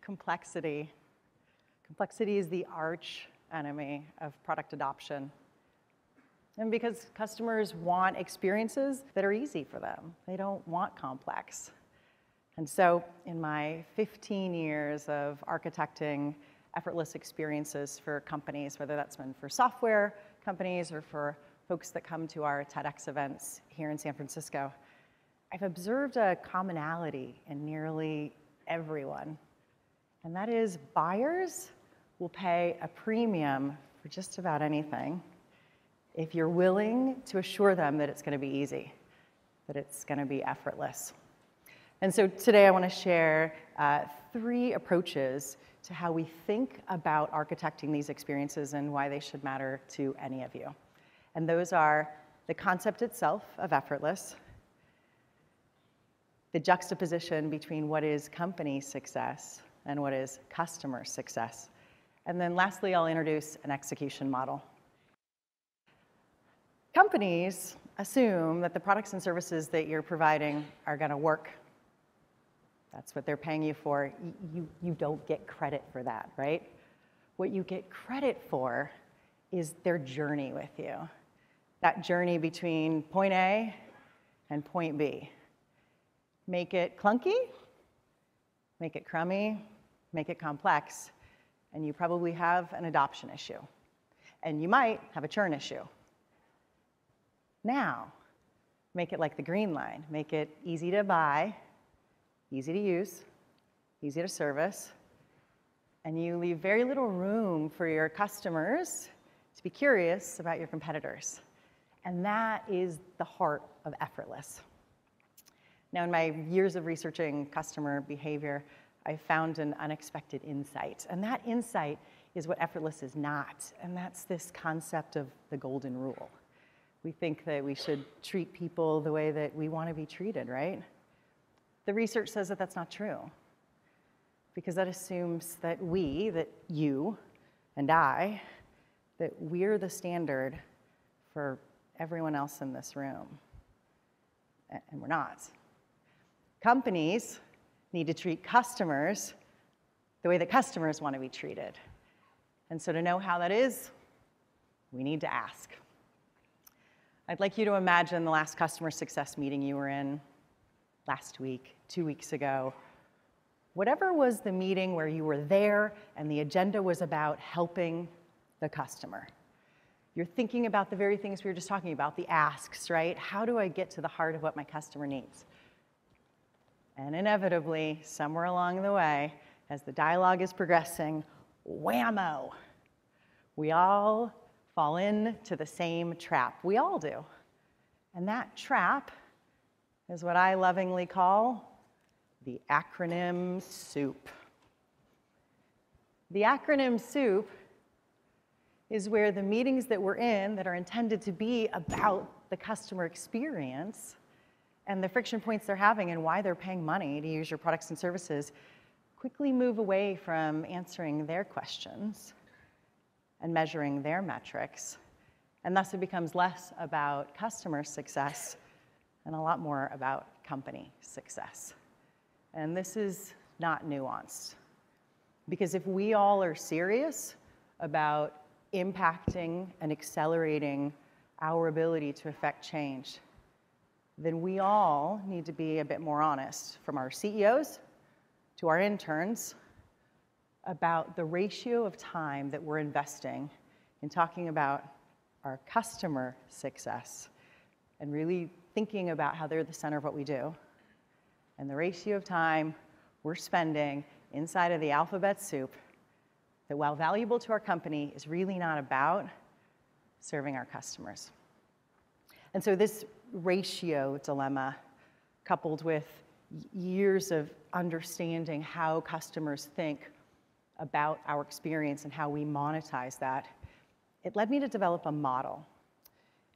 Complexity. Complexity is the arch enemy of product adoption. And because customers want experiences that are easy for them. They don't want complex. And so in my 15 years of architecting effortless experiences for companies, whether that's been for software companies or for folks that come to our TEDx events here in San Francisco, I've observed a commonality in nearly everyone. And that is buyers will pay a premium for just about anything if you're willing to assure them that it's going to be easy, that it's going to be effortless. And so today I want to share 3 approaches to how we think about architecting these experiences and why they should matter to any of you. And those are the concept itself of effortless, the juxtaposition between what is company success and what is customer success. And then lastly, I'll introduce an execution model. Companies assume that the products and services that you're providing are going to work. That's what they're paying you for. You don't get credit for that, right? What you get credit for is their journey with you. That journey between point A and point B. Make it clunky, make it crummy, make it complex, and you probably have an adoption issue. And you might have a churn issue. Now, make it like the green line. Make it easy to buy, easy to use, easy to service, and you leave very little room for your customers to be curious about your competitors. And that is the heart of effortless. Now, in my years of researching customer behavior, I found an unexpected insight. And that insight is what effortless is not. And that's this concept of the golden rule. We think that we should treat people the way that we want to be treated, right? The research says that that's not true. Because that assumes that that you and I, that we're the standard for everyone else in this room. And we're not. Companies need to treat customers the way that customers want to be treated. And so to know how that is, we need to ask. I'd like you to imagine the last customer success meeting you were in last week, 2 weeks ago. Whatever was the meeting where you were there and the agenda was about helping the customer. You're thinking about the very things we were just talking about, the asks, right? How do I get to the heart of what my customer needs? And inevitably, somewhere along the way, as the dialogue is progressing, whammo, we all fall into the same trap. We all do. And that trap is what I lovingly call the acronym soup. The acronym soup is where the meetings that we're in that are intended to be about the customer experience and the friction points they're having and why they're paying money to use your products and services quickly move away from answering their questions and measuring their metrics. And thus it becomes less about customer success and a lot more about company success. And this is not nuanced. Because if we all are serious about impacting and accelerating our ability to affect change, then we all need to be a bit more honest, from our CEOs to our interns, about the ratio of time that we're investing in talking about our customer success and really thinking about how they're the center of what we do, and the ratio of time we're spending inside of the alphabet soup that, while valuable to our company, is really not about serving our customers. And so this ratio dilemma, coupled with years of understanding how customers think about our experience and how we monetize that, it led me to develop a model.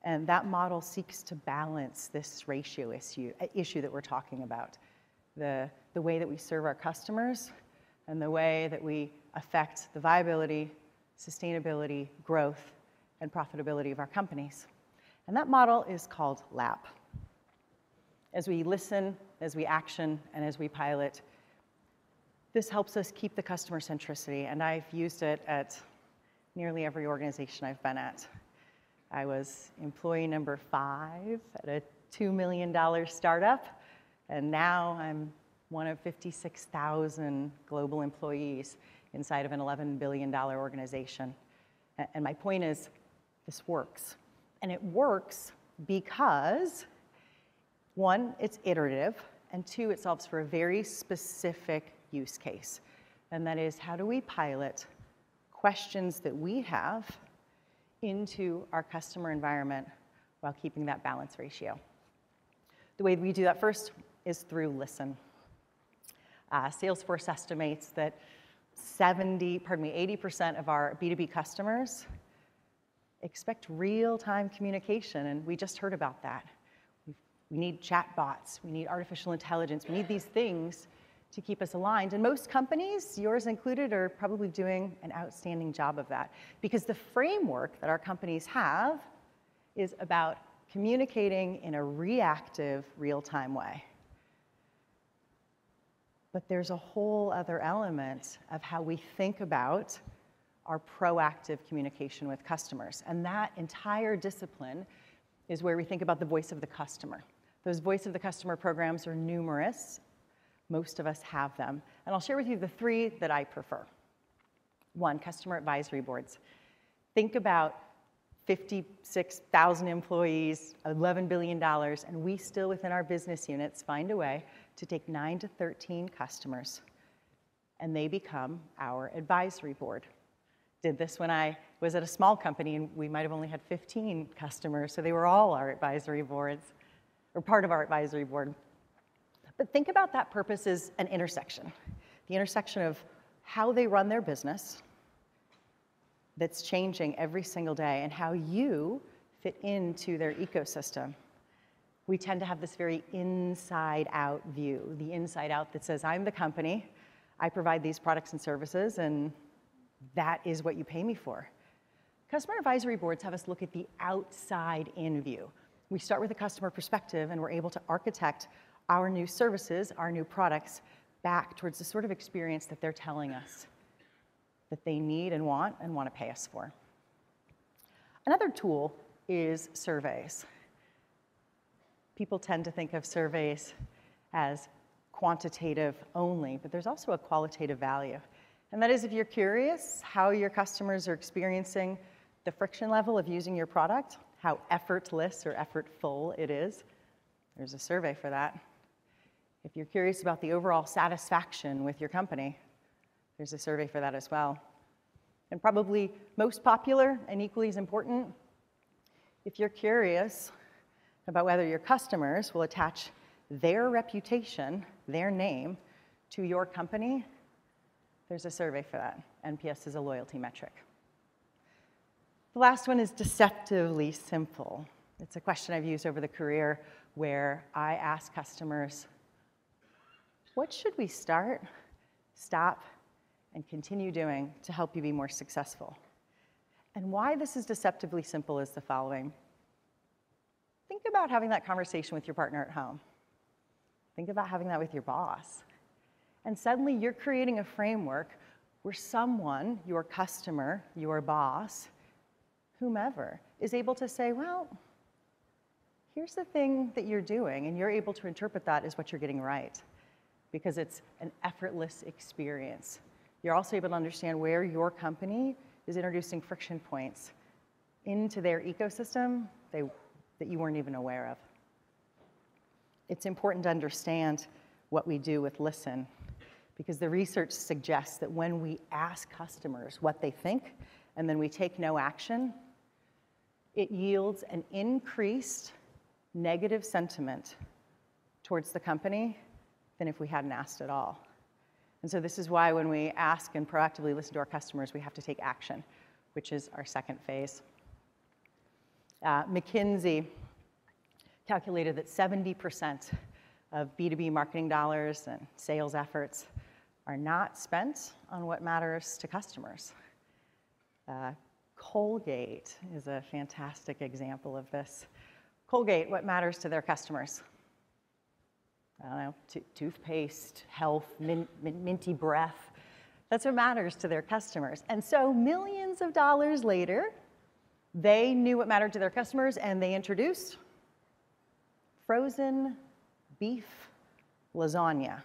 And that model seeks to balance this ratio issue that we're talking about. The way that we serve our customers and the way that we affect the viability, sustainability, growth, and profitability of our companies. And that model is called LAP. As we listen, as we action, and as we pilot, This helps us keep the customer centricity, and I've used it at nearly every organization I've been at. I was employee number 5 at a $2 million startup, and now I'm one of 56,000 global employees inside of an $11 billion organization. And my point is, this works. And it works because, 1, it's iterative, and 2, it solves for a very specific use case. And that is, how do we pilot questions that we have into our customer environment while keeping that balance ratio? The way we do that first is through listen. Salesforce estimates that 80% of our B2B customers expect real-time communication, and we just heard about that. We need chatbots, we need artificial intelligence, we need these things to keep us aligned. And most companies, yours included, are probably doing an outstanding job of that, because the framework that our companies have is about communicating in a reactive, real-time way. But there's a whole other element of how we think about our proactive communication with customers. And that entire discipline is where we think about the voice of the customer. Those voice of the customer programs are numerous. Most of us have them. And I'll share with you the 3 that I prefer. 1, customer advisory boards. Think about 56,000 employees, $11 billion, and we still within our business units find a way to take 9 to 13 customers, and they become our advisory board. Did this when I was at a small company, and we might have only had 15 customers, so they were all our advisory boards, or part of our advisory board. But think about that purpose as an intersection, the intersection of how they run their business that's changing every single day and how you fit into their ecosystem. We tend to have this very inside-out view, the inside-out that says, I'm the company, I provide these products and services, and that is what you pay me for. Customer advisory boards have us look at the outside-in view. We start with a customer perspective, and we're able to architect our new services, our new products, back towards the sort of experience that they're telling us that they need and want to pay us for. Another tool is surveys. People tend to think of surveys as quantitative only, but there's also a qualitative value. And that is, if you're curious how your customers are experiencing the friction level of using your product, how effortless or effortful it is, there's a survey for that. If you're curious about the overall satisfaction with your company, there's a survey for that as well. And probably most popular and equally as important, if you're curious about whether your customers will attach their reputation, their name, to your company, there's a survey for that. NPS is a loyalty metric. The last one is deceptively simple. It's a question I've used over the career where I ask customers, what should we start, stop, and continue doing to help you be more successful? And why this is deceptively simple is the following. Think about having that conversation with your partner at home. Think about having that with your boss. And suddenly you're creating a framework where someone, your customer, your boss, whomever, is able to say, well, here's the thing that you're doing, and you're able to interpret that as what you're getting right, because it's an effortless experience. You're also able to understand where your company is introducing friction points into their ecosystem that you weren't even aware of. It's important to understand what we do with listen, because the research suggests that when we ask customers what they think and then we take no action, it yields an increased negative sentiment towards the company than if we hadn't asked at all. And so this is why when we ask and proactively listen to our customers, we have to take action, which is our second phase. McKinsey calculated that 70% of B2B marketing dollars and sales efforts are not spent on what matters to customers. Colgate is a fantastic example of this. Colgate, what matters to their customers? I don't know, toothpaste, health, minty breath. That's what matters to their customers. And so millions of dollars later, they knew what mattered to their customers, and they introduced frozen beef lasagna.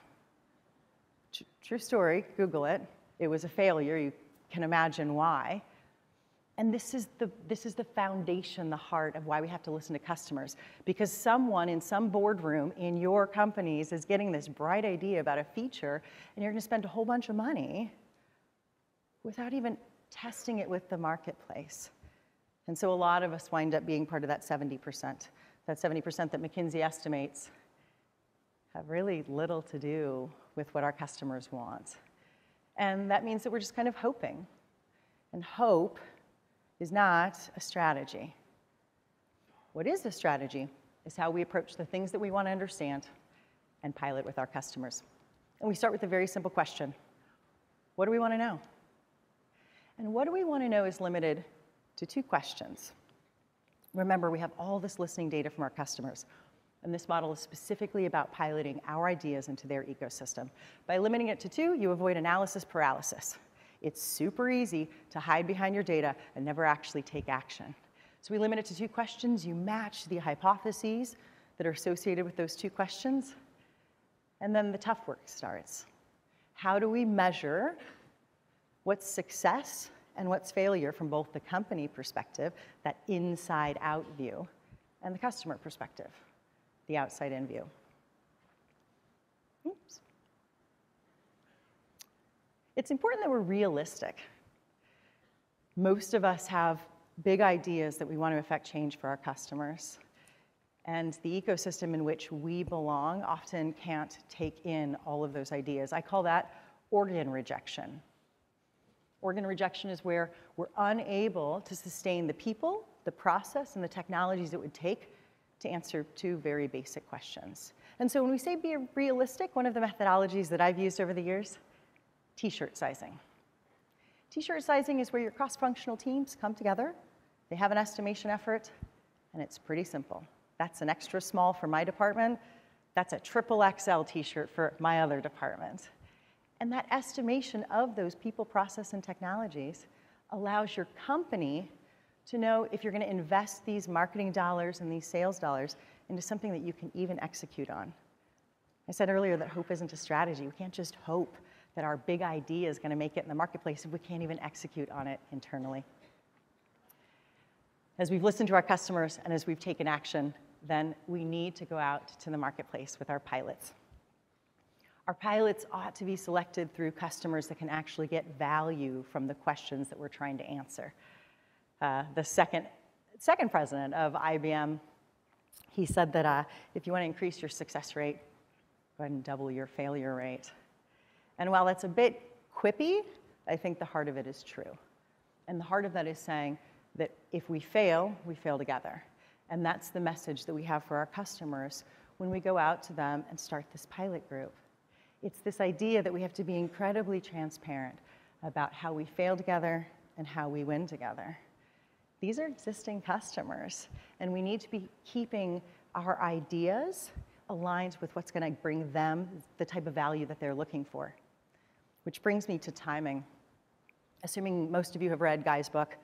True story, Google it. It was a failure. You can imagine why. And this is the foundation, the heart of why we have to listen to customers. Because someone in some boardroom in your companies is getting this bright idea about a feature, and you're going to spend a whole bunch of money without even testing it with the marketplace. And so a lot of us wind up being part of that 70%. That 70% that McKinsey estimates have really little to do with what our customers want. And that means that we're just kind of hoping. And hope is not a strategy. What is a strategy is how we approach the things that we want to understand and pilot with our customers. And we start with a very simple question. What do we want to know? And what do we want to know is limited to 2 questions. Remember, we have all this listening data from our customers, and this model is specifically about piloting our ideas into their ecosystem. By limiting it to 2, you avoid analysis paralysis. It's super easy to hide behind your data and never actually take action. So we limit it to 2 questions. You match the hypotheses that are associated with those 2 questions, and then the tough work starts. How do we measure what's success and what's failure from both the company perspective, that inside-out view, and the customer perspective, the outside-in view? Oops. It's important that we're realistic. Most of us have big ideas that we want to affect change for our customers. And the ecosystem in which we belong often can't take in all of those ideas. I call that organ rejection. Organ rejection is where we're unable to sustain the people, the process, and the technologies it would take to answer 2 very basic questions. And so when we say be realistic, one of the methodologies that I've used over the years, T-shirt sizing. T-shirt sizing is where your cross-functional teams come together, they have an estimation effort, and it's pretty simple. That's an extra small for my department. That's a triple XL T-shirt for my other department. And that estimation of those people, process, and technologies allows your company to know if you're going to invest these marketing dollars and these sales dollars into something that you can even execute on. I said earlier that hope isn't a strategy. We can't just hope that our big idea is going to make it in the marketplace if we can't even execute on it internally. As we've listened to our customers and as we've taken action, then we need to go out to the marketplace with our pilots. Our pilots ought to be selected through customers that can actually get value from the questions that we're trying to answer. The second president of IBM, he said that if you want to increase your success rate, go ahead and double your failure rate. And while that's a bit quippy, I think the heart of it is true. And the heart of that is saying that if we fail together. And that's the message that we have for our customers when we go out to them and start this pilot group. It's this idea that we have to be incredibly transparent about how we fail together and how we win together. These are existing customers, and we need to be keeping our ideas aligned with what's going to bring them the type of value that they're looking for. Which brings me to timing. Assuming most of you have read Guy's book,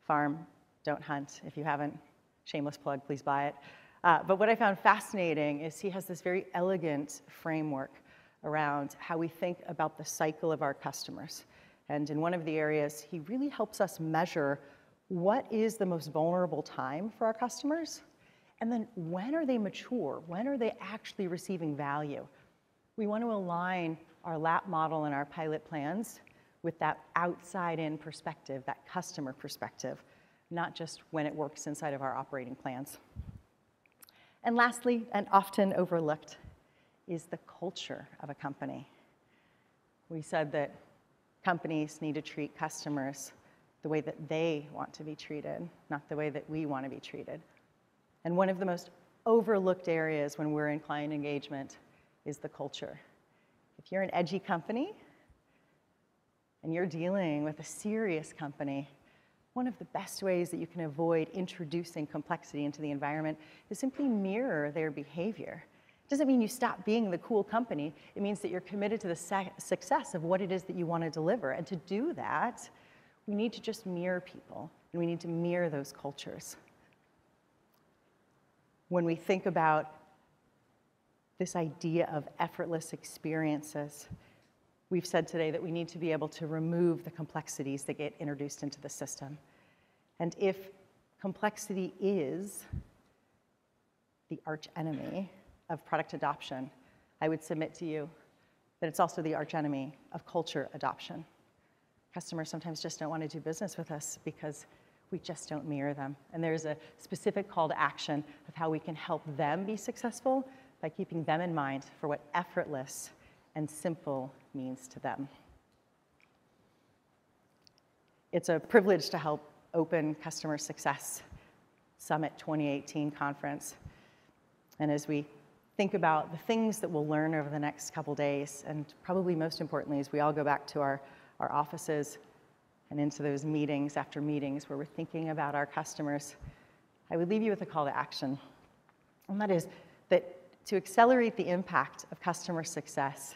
Farm, Don't Hunt. If you haven't, shameless plug, please buy it. But what I found fascinating is he has this very elegant framework around how we think about the cycle of our customers. And in one of the areas, he really helps us measure what is the most vulnerable time for our customers, and then when are they mature? When are they actually receiving value? We want to align our LAP model and our pilot plans with that outside-in perspective, that customer perspective, not just when it works inside of our operating plans. And lastly, and often overlooked, is the culture of a company. We said that companies need to treat customers the way that they want to be treated, not the way that we want to be treated. And one of the most overlooked areas when we're in client engagement is the culture. If you're an edgy company and you're dealing with a serious company, one of the best ways that you can avoid introducing complexity into the environment is simply mirror their behavior Doesn't mean you stop being the cool company. It means that you're committed to the success of what it is that you want to deliver. And to do that, we need to just mirror people, and we need to mirror those cultures. When we think about this idea of effortless experiences, we've said today that we need to be able to remove the complexities that get introduced into the system. And if complexity is the archenemy of product adoption, I would submit to you that it's also the archenemy of culture adoption. Customers sometimes just don't want to do business with us because we just don't mirror them. And there's a specific call to action of how we can help them be successful by keeping them in mind for what effortless and simple means to them. It's a privilege to help open Customer Success Summit 2018 conference. And as we think about the things that we'll learn over the next couple days, and probably most importantly, as we all go back to our offices and into those meetings after meetings where we're thinking about our customers, I would leave you with a call to action. And that is that to accelerate the impact of customer success,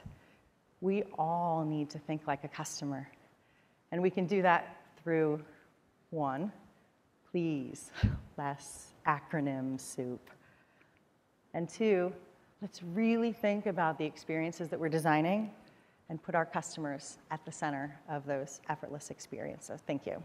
we all need to think like a customer. And we can do that through, one, please, less acronym soup. And two, let's really think about the experiences that we're designing and put our customers at the center of those effortless experiences. Thank you.